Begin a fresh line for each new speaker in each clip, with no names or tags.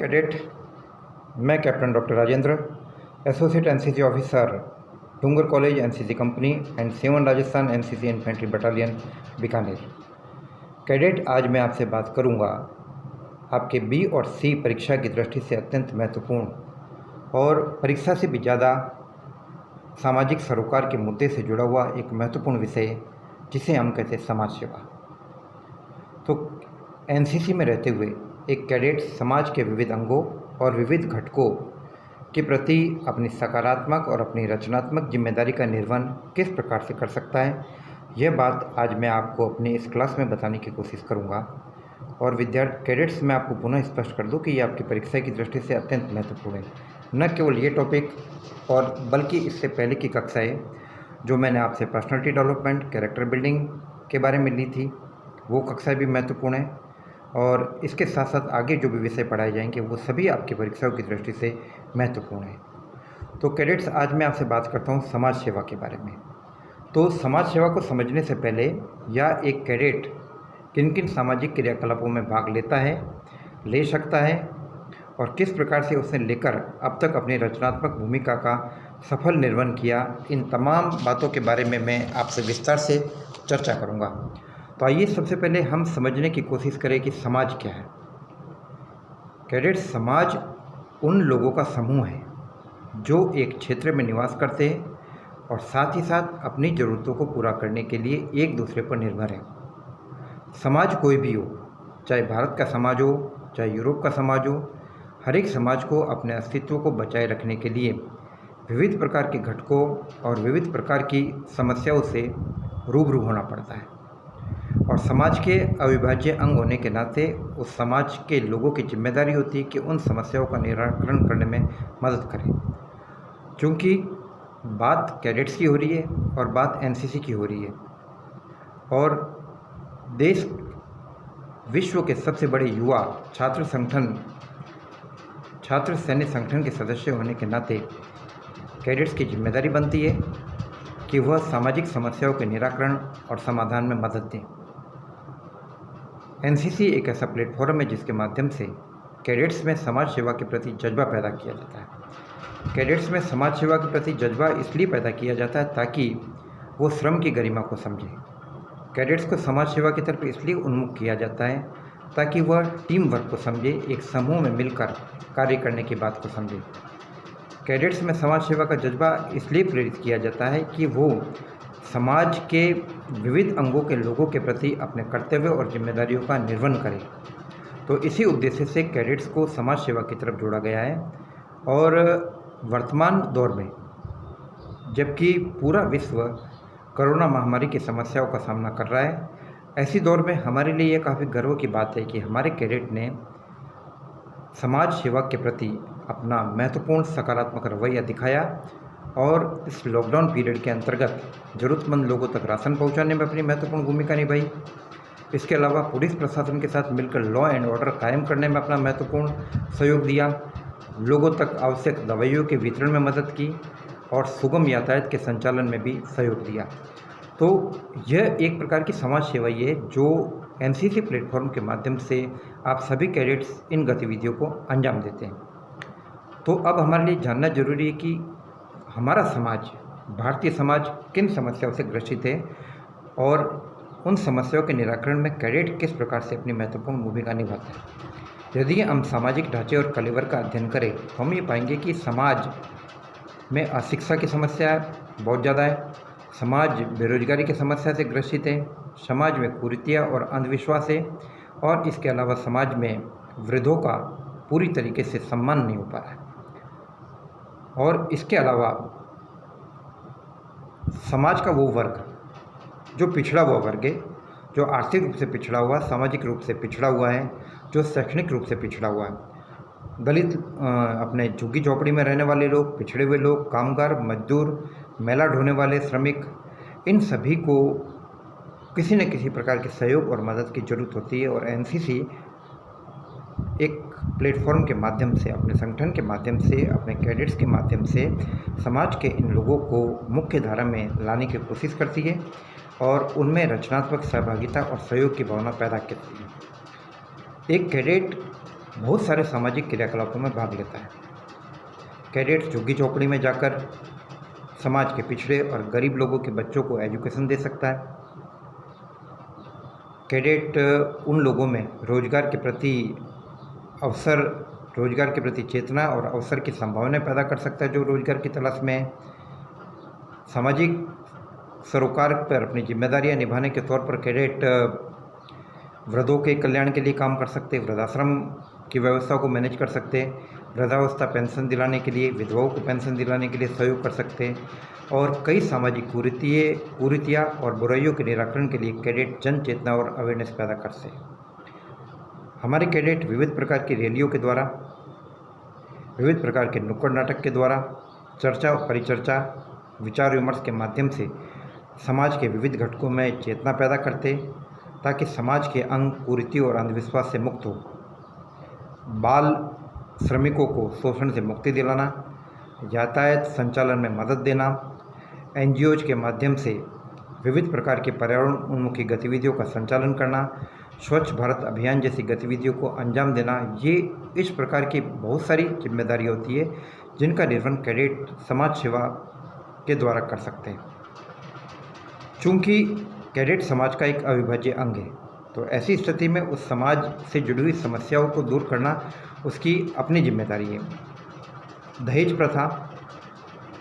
Cadet. मैं captain doctor Rajendra, associate NCC officer, Dungar college NCC company and 7 Rajasthan NCC infantry battalion, Bikaner. Cadet, आज मैं आपसे बात करूंगा आपके बी और सी परीक्षा की दृष्टि से अत्यंत महत्वपूर्ण और परीक्षा से भी ज़्यादा सामाजिक सरोकार के मुद्दे से जुड़ा हुआ एक महत्वपूर्ण विषय, जिसे हम कहते हैं समाज सेवा। तो एनसीसी में रहते हुए एक कैडेट समाज के विविध अंगों और विविध घटकों के प्रति अपनी सकारात्मक और अपनी रचनात्मक जिम्मेदारी का निर्वहन किस प्रकार से कर सकता है, यह बात आज मैं आपको अपनी इस क्लास में बताने की कोशिश करूंगा। और कैडेट्स, मैं आपको पुनः स्पष्ट कर दूं कि यह आपकी परीक्षा की दृष्टि से अत्यंत महत्वपूर्ण है। न केवल ये टॉपिक और बल्कि इससे पहले की कक्षाएँ जो मैंने आपसे पर्सनालिटी डेवलपमेंट, कैरेक्टर बिल्डिंग के बारे में ली थी, वो कक्षाएँ भी महत्वपूर्ण है। और इसके साथ साथ आगे जो भी विषय पढ़ाए जाएंगे वो सभी आपकी परीक्षाओं की दृष्टि से महत्वपूर्ण है। तो कैडेट्स, आज मैं आपसे बात करता हूँ समाज सेवा के बारे में। तो समाज सेवा को समझने से पहले या एक कैडेट किन किन सामाजिक क्रियाकलापों में भाग लेता है, ले सकता है और किस प्रकार से उसने लेकर अब तक अपनी रचनात्मक भूमिका का सफल निर्वहन किया, इन तमाम बातों के बारे में मैं आपसे विस्तार से चर्चा करूँगा। तो आइए सबसे पहले हम समझने की कोशिश करें कि समाज क्या है। कैडेट, समाज उन लोगों का समूह है जो एक क्षेत्र में निवास करते हैं और साथ ही साथ अपनी ज़रूरतों को पूरा करने के लिए एक दूसरे पर निर्भर है। समाज कोई भी हो, चाहे भारत का समाज हो, चाहे यूरोप का समाज हो, हर एक समाज को अपने अस्तित्व को बचाए रखने के लिए विविध प्रकार के घटकों और विविध प्रकार की समस्याओं से रूबरू होना पड़ता है। और समाज के अविभाज्य अंग होने के नाते उस समाज के लोगों की जिम्मेदारी होती है कि उन समस्याओं का निराकरण करने में मदद करें। क्योंकि बात कैडेट्स की हो रही है और बात एनसीसी की हो रही है, और देश विश्व के सबसे बड़े युवा छात्र सैन्य संगठन के सदस्य होने के नाते कैडेट्स की जिम्मेदारी बनती है कि वह सामाजिक समस्याओं के निराकरण और समाधान में मदद दें। एनसीसी एक ऐसा प्लेटफॉर्म है जिसके माध्यम से कैडेट्स में समाज सेवा के प्रति जज्बा पैदा किया जाता है। कैडेट्स में समाज सेवा के प्रति जज्बा इसलिए पैदा किया जाता है ताकि वो श्रम की गरिमा को समझे। कैडेट्स को समाज सेवा की तरफ इसलिए उन्मुख किया जाता है ताकि वह टीम वर्क को समझे, एक समूह में मिलकर कार्य करने की बात को समझे। कैडेट्स में समाज सेवा का जज्बा इसलिए प्रेरित किया जाता है कि वो समाज के विविध अंगों के लोगों के प्रति अपने कर्तव्य और जिम्मेदारियों का निर्वहन करें। तो इसी उद्देश्य से कैडेट्स को समाज सेवा की तरफ जोड़ा गया है। और वर्तमान दौर में, जबकि पूरा विश्व कोरोना महामारी की समस्याओं का सामना कर रहा है, ऐसी दौर में हमारे लिए यह काफ़ी गर्व की बात है कि हमारे कैडेट ने समाज सेवा के प्रति अपना महत्वपूर्ण सकारात्मक रवैया दिखाया और इस लॉकडाउन पीरियड के अंतर्गत ज़रूरतमंद लोगों तक राशन पहुंचाने में अपनी महत्वपूर्ण भूमिका निभाई। इसके अलावा पुलिस प्रशासन के साथ मिलकर लॉ एंड ऑर्डर कायम करने में अपना महत्वपूर्ण सहयोग दिया, लोगों तक आवश्यक दवाइयों के वितरण में मदद की और सुगम यातायात के संचालन में भी सहयोग दिया। तो यह एक प्रकार की समाज सेवा ही है जो एनसीसी प्लेटफॉर्म के माध्यम से आप सभी कैडेट्स इन गतिविधियों को अंजाम देते हैं। तो अब हमारे लिए जानना जरूरी है कि हमारा समाज, भारतीय समाज, किन समस्याओं से ग्रसित है और उन समस्याओं के निराकरण में कैडेट किस प्रकार से अपनी महत्वपूर्ण भूमिका निभाता है। यदि हम सामाजिक ढांचे और कलेवर का अध्ययन करें तो हम ये पाएंगे कि समाज में अशिक्षा की समस्या बहुत ज़्यादा है, समाज बेरोजगारी की समस्या से ग्रसित है, समाज में कुरीतियाँ और अंधविश्वास है, और इसके अलावा समाज में वृद्धों का पूरी तरीके से सम्मान नहीं हो पा रहा है। और इसके अलावा समाज का वो वर्ग जो पिछड़ा हुआ वर्ग है, जो आर्थिक रूप से पिछड़ा हुआ, सामाजिक रूप से पिछड़ा हुआ है, जो शैक्षणिक रूप से पिछड़ा हुआ है, दलित, अपने झुग्गी झोपड़ी में रहने वाले लोग, पिछड़े हुए लोग, कामगार, मजदूर, मेला ढोने वाले श्रमिक, इन सभी को किसी न किसी प्रकार के सहयोग और मदद की ज़रूरत होती है। और एनसीसी एक प्लेटफॉर्म के माध्यम से, अपने संगठन के माध्यम से, अपने कैडेट्स के माध्यम से समाज के इन लोगों को मुख्य धारा में लाने की कोशिश करती है और उनमें रचनात्मक सहभागिता और सहयोग की भावना पैदा करती है। एक कैडेट बहुत सारे सामाजिक क्रियाकलापों में भाग लेता है। कैडेट झुग्गी झोपड़ी में जाकर समाज के पिछड़े और गरीब लोगों के बच्चों को एजुकेशन दे सकता है। कैडेट उन लोगों में रोजगार के प्रति चेतना और अवसर की संभावनाएं पैदा कर सकता है जो रोजगार की तलाश में है। सामाजिक सरोकार पर अपनी जिम्मेदारियां निभाने के तौर पर कैडेट वृद्धों के कल्याण के लिए काम कर सकते, वृद्धाश्रम की व्यवस्था को मैनेज कर सकते, वृद्धावस्था पेंशन दिलाने के लिए, विधवाओं को पेंशन दिलाने के लिए सहयोग कर सकते और कई सामाजिक कुरीतियाँ और बुराइयों के निराकरण के लिए कैडेट जन चेतना और अवेयरनेस पैदा करते। हमारे कैडेट विविध प्रकार की रैलियों के द्वारा, विविध प्रकार के नुक्कड़ नाटक के द्वारा, चर्चा और परिचर्चा, विचार विमर्श के माध्यम से समाज के विविध घटकों में चेतना पैदा करते ताकि समाज के अंग कुरीतियों और अंधविश्वास से मुक्त हो। बाल श्रमिकों को शोषण से मुक्ति दिलाना, यातायात संचालन में मदद देना, एनजीओज के माध्यम से विविध प्रकार के पर्यावरण उन्मुखी गतिविधियों का संचालन करना, स्वच्छ भारत अभियान जैसी गतिविधियों को अंजाम देना, ये इस प्रकार की बहुत सारी जिम्मेदारी होती है जिनका निर्वहन कैडेट समाज सेवा के द्वारा कर सकते हैं। चूँकि कैडेट समाज का एक अविभाज्य अंग है, तो ऐसी स्थिति में उस समाज से जुड़ी हुई समस्याओं को दूर करना उसकी अपनी जिम्मेदारी है। दहेज प्रथा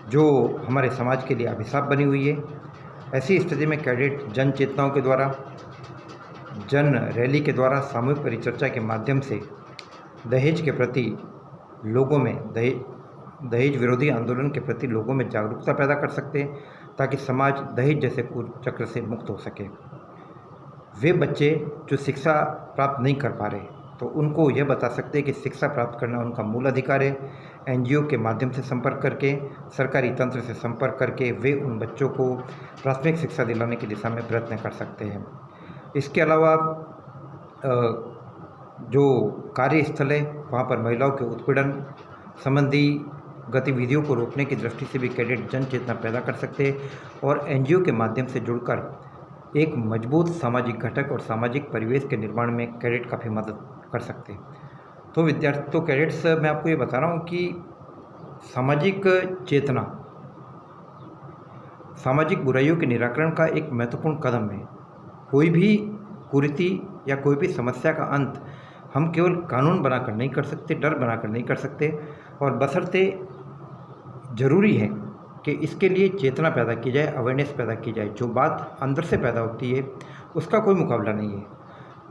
जो हमारे समाज के लिए अभिशाप बनी हुई है, ऐसी स्थिति में कैडेट जन चेतनाओं के द्वारा, जन रैली के द्वारा, सामूहिक परिचर्चा के माध्यम से दहेज के प्रति लोगों में दहेज विरोधी आंदोलन के प्रति लोगों में जागरूकता पैदा कर सकते हैं ताकि समाज दहेज जैसे कुचक्र से मुक्त हो सके। वे बच्चे जो शिक्षा प्राप्त नहीं कर पा रहे तो उनको यह बता सकते हैं कि शिक्षा प्राप्त करना उनका मूल अधिकार है। एनजीओ के माध्यम से संपर्क करके, सरकारी तंत्र से संपर्क करके वे उन बच्चों को प्राथमिक शिक्षा दिलाने की दिशा में प्रयत्न कर सकते हैं। इसके अलावा जो कार्यस्थल है वहाँ पर महिलाओं के उत्पीड़न संबंधी गतिविधियों को रोकने की दृष्टि से भी कैडेट जन चेतना पैदा कर सकते हैं और एनजीओ के माध्यम से जुड़कर एक मजबूत सामाजिक घटक और सामाजिक परिवेश के निर्माण में कैडेट काफ़ी मदद कर सकते हैं। तो कैडेट्स, मैं आपको ये बता रहा हूँ कि सामाजिक चेतना सामाजिक बुराइयों के निराकरण का एक महत्वपूर्ण कदम है। कोई भी कुरीति या कोई भी समस्या का अंत हम केवल कानून बनाकर नहीं कर सकते, डर बनाकर नहीं कर सकते, और बशर्ते ज़रूरी है कि इसके लिए चेतना पैदा की जाए, अवेयरनेस पैदा की जाए। जो बात अंदर से पैदा होती है उसका कोई मुकाबला नहीं है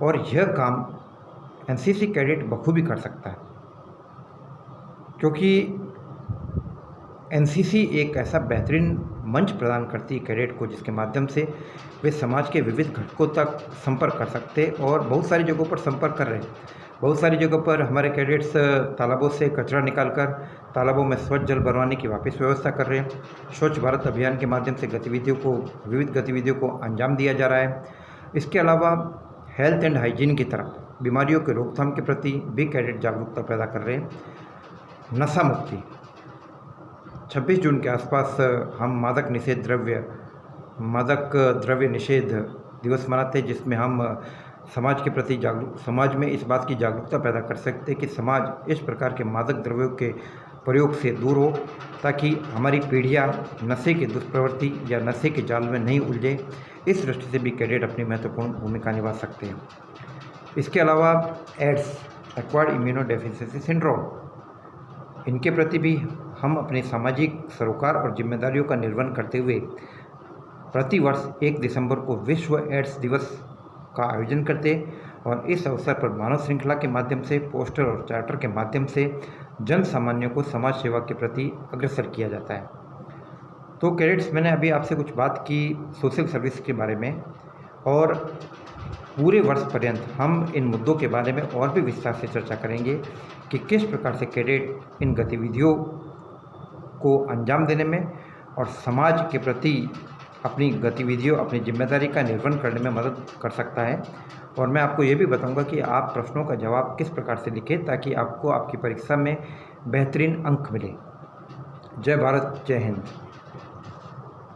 और यह काम एनसीसी कैडेट बखूबी कर सकता है, क्योंकि एनसीसी एक ऐसा बेहतरीन मंच प्रदान करती है कैडेट को जिसके माध्यम से वे समाज के विविध घटकों तक संपर्क कर सकते और बहुत सारी जगहों पर संपर्क कर रहे हैं। बहुत सारी जगहों पर हमारे कैडेट्स तालाबों से कचरा निकालकर तालाबों में स्वच्छ जल भरवाने की वापस व्यवस्था कर रहे हैं। स्वच्छ भारत अभियान के माध्यम से विविध गतिविधियों को अंजाम दिया जा रहा है। इसके अलावा हेल्थ एंड हाइजीन की तरफ, बीमारियों के रोकथाम के प्रति भी कैडेट जागरूकता पैदा कर रहे हैं। नशा मुक्ति, 26 जून के आसपास हम मादक द्रव्य निषेध दिवस मनाते हैं, जिसमें हम समाज में इस बात की जागरूकता पैदा कर सकते हैं कि समाज इस प्रकार के मादक द्रव्यों के प्रयोग से दूर हो ताकि हमारी पीढ़ियाँ नशे की दुष्प्रवृत्ति या नशे के जाल में नहीं उलझे। इस दृष्टि से भी कैडेट अपनी महत्वपूर्ण भूमिका निभा सकते हैं। इसके अलावा एड्स, एक्वायर्ड इम्यूनोडेफिशिएंसी सिंड्रोम, इनके प्रति भी हम अपने सामाजिक सरोकार और जिम्मेदारियों का निर्वहन करते हुए प्रतिवर्ष 1 दिसंबर को विश्व एड्स दिवस का आयोजन करते और इस अवसर पर मानव श्रृंखला के माध्यम से, पोस्टर और चार्टर के माध्यम से जन सामान्यों को समाज सेवा के प्रति अग्रसर किया जाता है। तो कैडेट्स, मैंने अभी आपसे कुछ बात की सोशल सर्विस के बारे में, और पूरे वर्ष पर्यंत हम इन मुद्दों के बारे में और भी विस्तार से चर्चा करेंगे कि किस प्रकार से कैडेट इन गतिविधियों को अंजाम देने में और समाज के प्रति अपनी गतिविधियों, अपनी जिम्मेदारी का निर्वहन करने में मदद कर सकता है। और मैं आपको ये भी बताऊंगा कि आप प्रश्नों का जवाब किस प्रकार से लिखें ताकि आपको आपकी परीक्षा में बेहतरीन अंक मिले। जय भारत, जय हिंद।